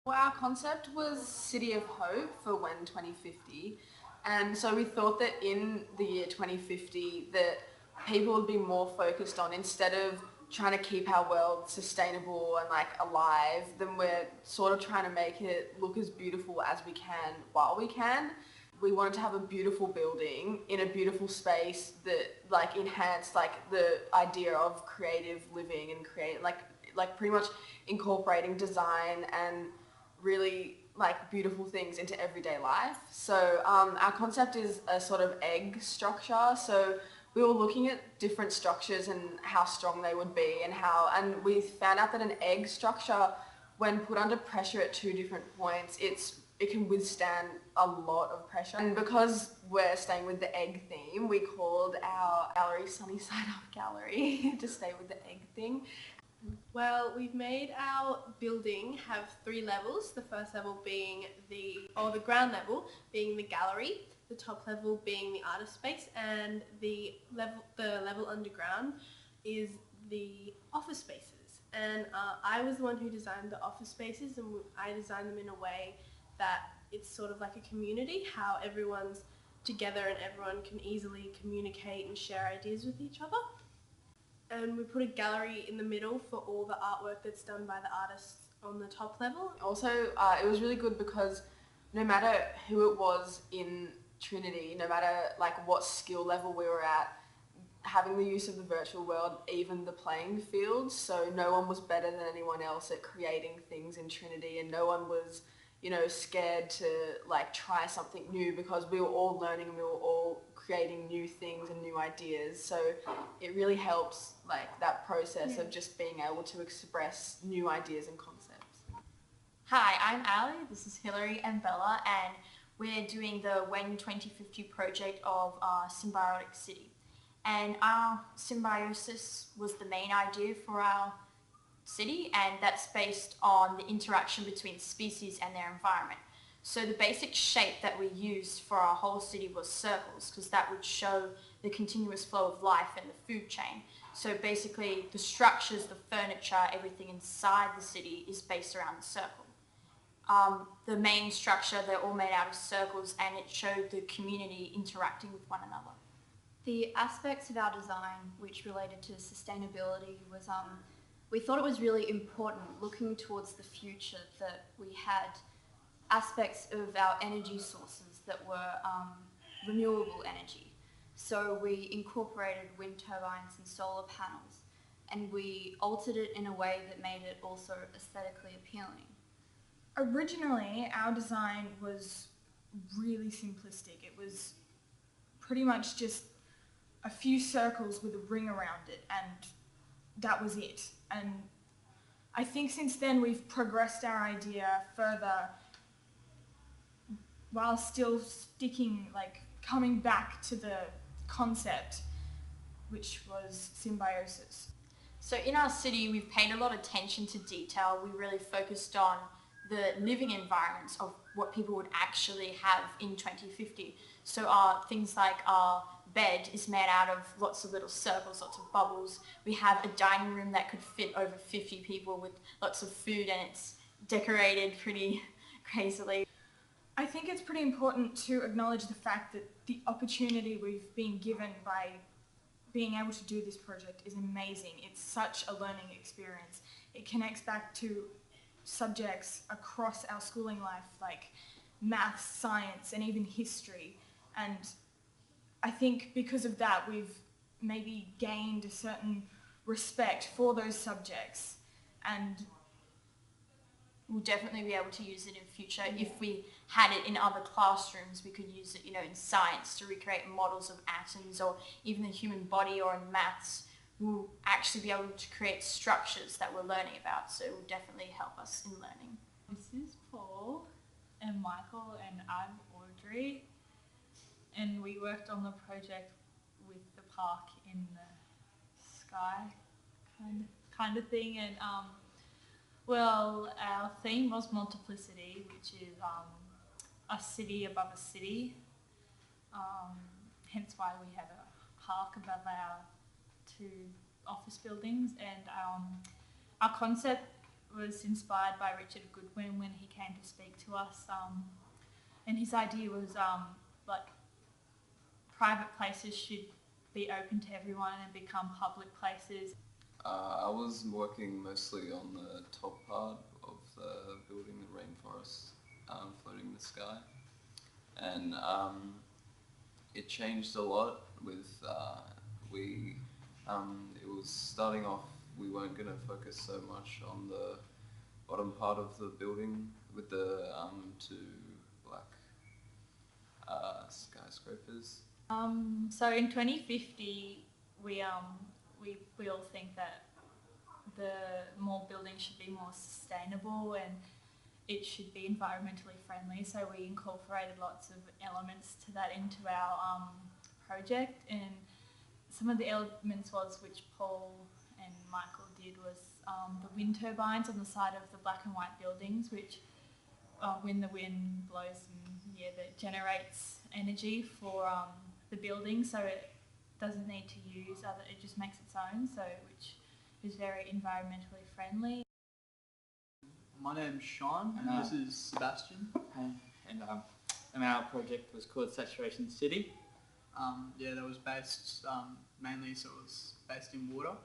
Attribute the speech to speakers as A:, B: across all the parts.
A: Well, our concept was City of Hope for WHEN2050, and so we thought that in the year 2050 that people would be more focused on, instead of trying to keep our world sustainable and like alive, then we're sort of trying to make it look as beautiful as we can while we can. We wanted to have a beautiful building in a beautiful space that like enhanced like the idea of creative living and create like pretty much incorporating design and really like beautiful things into everyday life. So our concept is a sort of egg structure. So we were looking at different structures and how strong they would be and we found out that an egg structure, when put under pressure at two different points, it can withstand a lot of pressure. And because we're staying with the egg theme, we called our gallery Sunny Side Up Gallery to stay with the egg thing.
B: Well, we've made our building have 3 levels. The first level being the ground level being the gallery, the top level being the artist space, and the level underground is the office spaces. And I was the one who designed the office spaces, and I designed them in a way that it's sort of like a community, how everyone's together and everyone can easily communicate and share ideas with each other. And we put a gallery in the middle for all the artwork that's done by the artists on the top level.
A: Also, it was really good because no matter who it was in Trinity, no matter like what skill level we were at, having the use of the virtual world evened the playing field, so no one was better than anyone else at creating things in Trinity, and no one was, scared to like try something new, because we were all learning and we were all creating new things and new ideas. So it really helps like that process of just being able to express new ideas and concepts.
C: Hi, I'm Ali, this is Hilary and Bella, and we're doing the WHEN2050 project of Symbiotic City. And our symbiosis was the main idea for our city, and that's based on the interaction between species and their environment. So the basic shape that we used for our whole city was circles, because that would show the continuous flow of life and the food chain. So basically the structures, the furniture, everything inside the city is based around the circle. The main structure, they're all made out of circles, and it showed the community interacting with one another.
D: The aspects of our design which related to sustainability was we thought it was really important, looking towards the future, that we had aspects of our energy sources that were renewable energy. So we incorporated wind turbines and solar panels, and we altered it in a way that made it also aesthetically appealing.
E: Originally, our design was really simplistic. It was pretty much just a few circles with a ring around it, and that was it. And I think since then we've progressed our idea further while still coming back to the concept, which was symbiosis.
C: So in our city, we've paid a lot of attention to detail. We really focused on the living environments of what people would actually have in 2050. So things like our bed is made out of lots of little circles, lots of bubbles. We have a dining room that could fit over 50 people with lots of food, and it's decorated pretty crazily.
E: I think it's pretty important to acknowledge the fact that the opportunity we've been given by being able to do this project is amazing. It's such a learning experience. It connects back to subjects across our schooling life, like maths, science, and even history. And I think because of that, we've maybe gained a certain respect for those subjects, and
C: we'll definitely be able to use it in future. If we had it in other classrooms, we could use it, in science to recreate models of atoms, or even the human body, or in maths. We'll actually be able to create structures that we're learning about, so it will definitely help us in learning.
F: This is Paul and Michael, and I'm Audrey, and we worked on the project with the park in the sky kind of thing. And well, our theme was Multiplicity, which is a city above a city, hence why we had a park above our 2 office buildings. And our concept was inspired by Richard Goodwin when he came to speak to us, and his idea was like private places should be open to everyone and become public places.
G: I was working mostly on the top part of the building, the rainforest, floating in the sky, and it changed a lot with it was starting off, we weren't going to focus so much on the bottom part of the building with the two black skyscrapers.
F: So in 2050, we all think that the more buildings should be more sustainable and it should be environmentally friendly. So we incorporated lots of elements to that into our project, and some of the elements which Paul and Michael did was the wind turbines on the side of the black and white buildings, which when the wind blows, that generates energy for the building, so it doesn't need to use it just makes its own, so which is very environmentally friendly.
H: My name's Sean, and this is Sebastian.
I: And our project was called Saturation City.
H: That was based mainly, so it was based in water.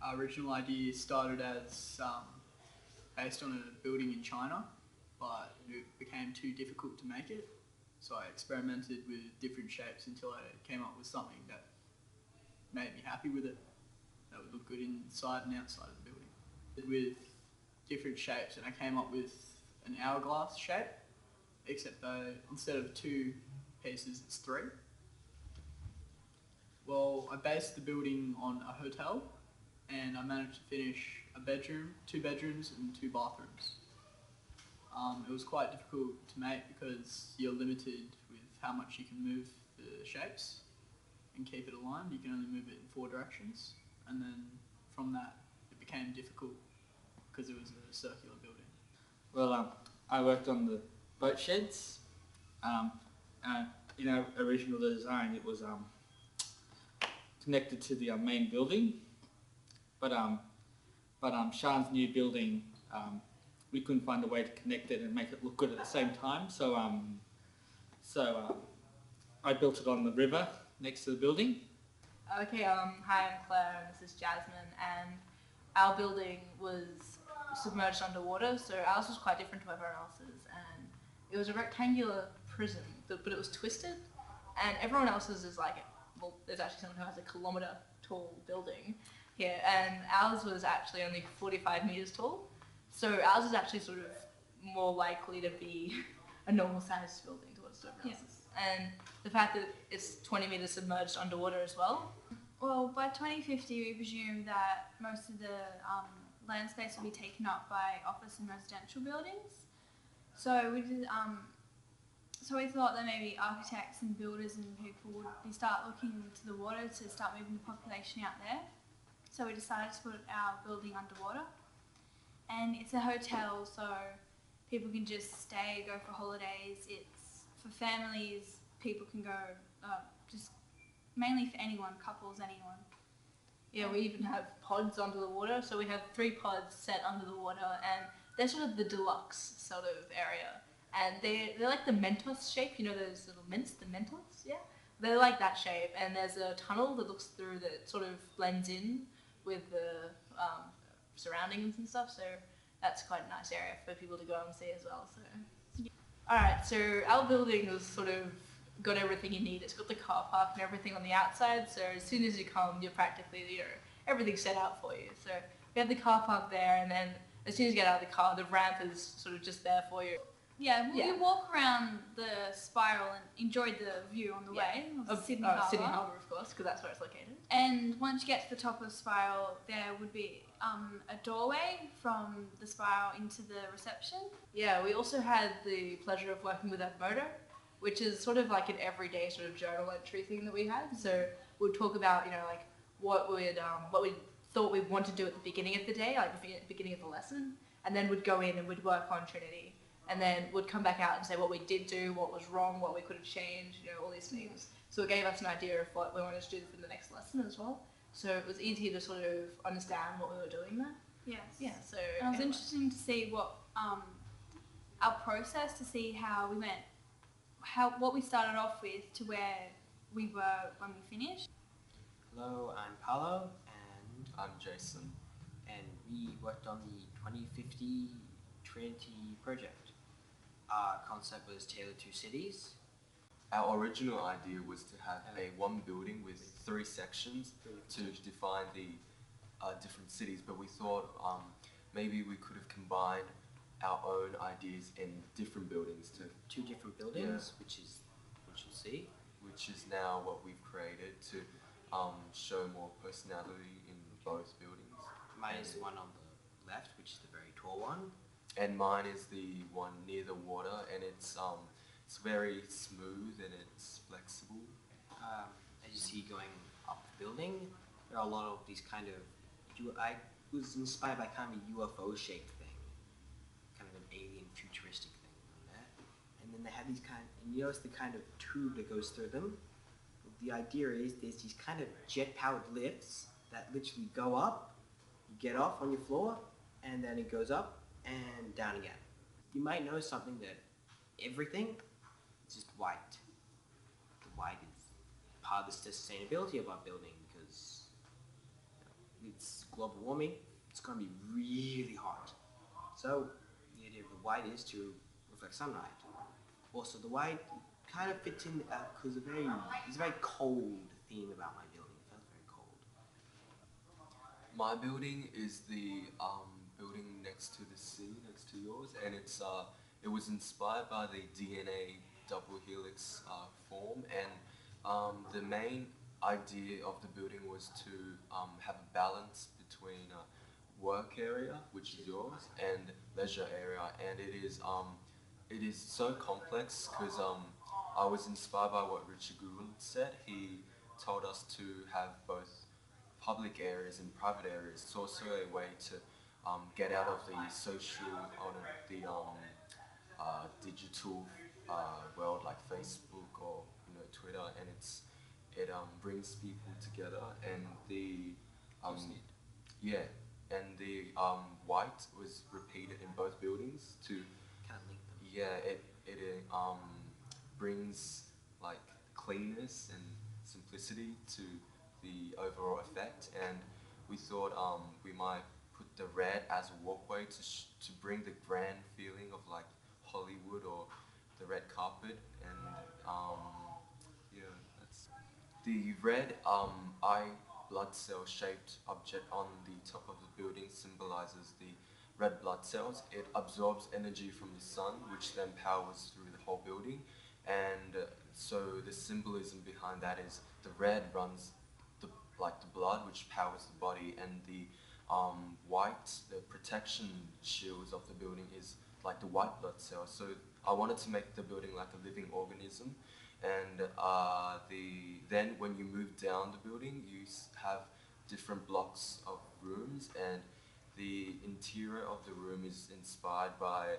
H: Our original idea started as based on a building in China, but it became too difficult to make it. So I experimented with different shapes until I came up with something that made me happy with it, that would look good inside and outside of the building. With different shapes, and I came up with an hourglass shape, except though instead of 2 pieces, it's 3. Well, I based the building on a hotel, and I managed to finish a bedroom, 2 bedrooms and 2 bathrooms. It was quite difficult to make because you're limited with how much you can move the shapes and keep it aligned. You can only move it in 4 directions, and then from that it became difficult because it was a circular building.
I: Well, I worked on the boat sheds. In our original design, it was connected to the main building, but Sean's new building, we couldn't find a way to connect it and make it look good at the same time. So I built it on the river next to the building.
J: Okay, hi, I'm Claire and this is Jasmine, and our building was submerged underwater, so ours was quite different to everyone else's, and it was a rectangular prism, but it was twisted, and everyone else's is like, well, there's actually someone who has a kilometre tall building here, and ours was actually only 45 metres tall, so ours is actually sort of more likely to be a normal sized building to what's everyone else's. And the fact that it's 20 metres submerged underwater as well.
D: Well, by 2050 we presume that most of the land space will be taken up by office and residential buildings. So we did, so we thought that maybe architects and builders and people would start looking into the water to start moving the population out there. So we decided to put our building underwater, and it's a hotel, so people can just stay, go for holidays. It's for families. People can go, just mainly for anyone, couples, anyone.
J: Yeah, we even have pods under the water, so we have 3 pods set under the water, and they're sort of the deluxe sort of area. And they're like the Mentos shape, you know those little mints, the Mentos? Yeah? They're like that shape, and there's a tunnel that looks through that sort of blends in with the surroundings and stuff, so that's quite a nice area for people to go and see as well. So, alright, so our building has sort of got everything you need. It's got the car park and everything on the outside, so as soon as you come, you're practically, everything's set out for you. So we have the car park there, and then as soon as you get out of the car, the ramp is sort of just there for you.
D: Yeah, we walk around the spiral and enjoy the view on the way of Sydney Harbour.
J: Sydney Harbour, of course, because that's where it's located.
D: And once you get to the top of the spiral, there would be a doorway from the spiral into the reception.
J: Yeah, we also had the pleasure of working with Edmodo, which is sort of like an everyday sort of journal entry thing that we had. So we'd talk about, like what we thought we'd want to do at the beginning of the day, like the beginning of the lesson, and then we'd go in and we'd work on Trinity. And then we'd come back out and say what we did do, what was wrong, what we could have changed, all these things. So it gave us an idea of what we wanted to do for the next lesson as well. So it was easy to sort of understand what we were doing there.
D: Yes.
J: Yeah, so
K: And it was
J: anyway.
K: interesting to see what our process, to see how we went, what we started off with to where we were when we finished.
L: Hello, I'm Paolo, and
G: I'm Jason.
L: we worked on the 2050 Trinity project. Our concept was tailored to cities.
G: Our original idea was to have one building with 3 sections to define the different cities, but we thought maybe we could have combined our own ideas in different buildings to
L: 2 different buildings, which is what you'll see.
G: which is now what we've created to show more personality in both buildings.
L: Mine is the one on the left, which is the very tall one.
G: And mine is the one near the water, and it's very smooth and it's flexible.
L: As you see going up the building, there are a lot of these kind of, I was inspired by kind of a UFO shaped thing, kind of an alien futuristic thing on there. And then they have these and you notice the kind of tube that goes through them. The idea is there's these kind of jet powered lifts that literally go up, you get off on your floor, and then it goes up and down again. You might notice something that everything is just white. The white is part of the sustainability of our building because it's global warming, it's going to be really hot. So the idea of the white is to reflect sunlight. Also the white kind of fits in because there's a very cold theme about my building. It felt very cold.
G: My building is the building next to the sea, next to yours, and it was inspired by the DNA double helix form, and the main idea of the building was to have a balance between work area, which is yours, and leisure area, and it is so complex because I was inspired by what Richard Gould said. He told us to have both public areas and private areas. It's also a way to get out of the social, digital world like Facebook or Twitter, and it brings people together. And the white was repeated in both buildings to
L: Kind of link them.
G: yeah it brings like cleanness and simplicity to the overall effect, and we thought we might put the red as a walkway to bring the grand feeling of like Hollywood or the red carpet, and that's the red eye blood cell shaped object on the top of the building symbolizes the red blood cells. It absorbs energy from the sun, which then powers through the whole building, and so the symbolism behind that is the red runs the blood, which powers the body, and the white, the protection shields of the building is like the white blood cells. So I wanted to make the building like a living organism, and then when you move down the building, you have different blocks of rooms, and the interior of the room is inspired by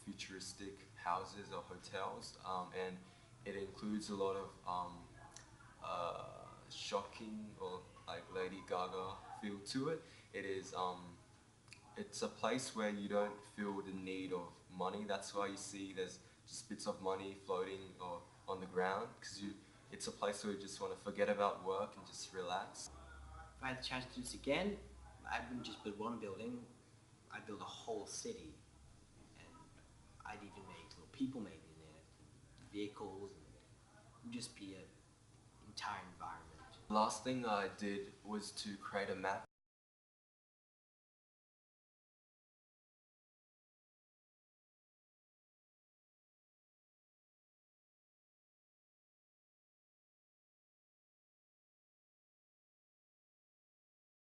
G: futuristic houses or hotels, and it includes a lot of shocking or like Lady Gaga feel to it. It's a place where you don't feel the need of money. That's why you see there's just bits of money floating or on the ground, because it's a place where you just want to forget about work and just relax.
L: If I had the chance to do this again, I wouldn't just build one building, I'd build a whole city. And I'd even make little people maybe in there, vehicles, and it would just be an entire environment.
G: The last thing I did was to create a map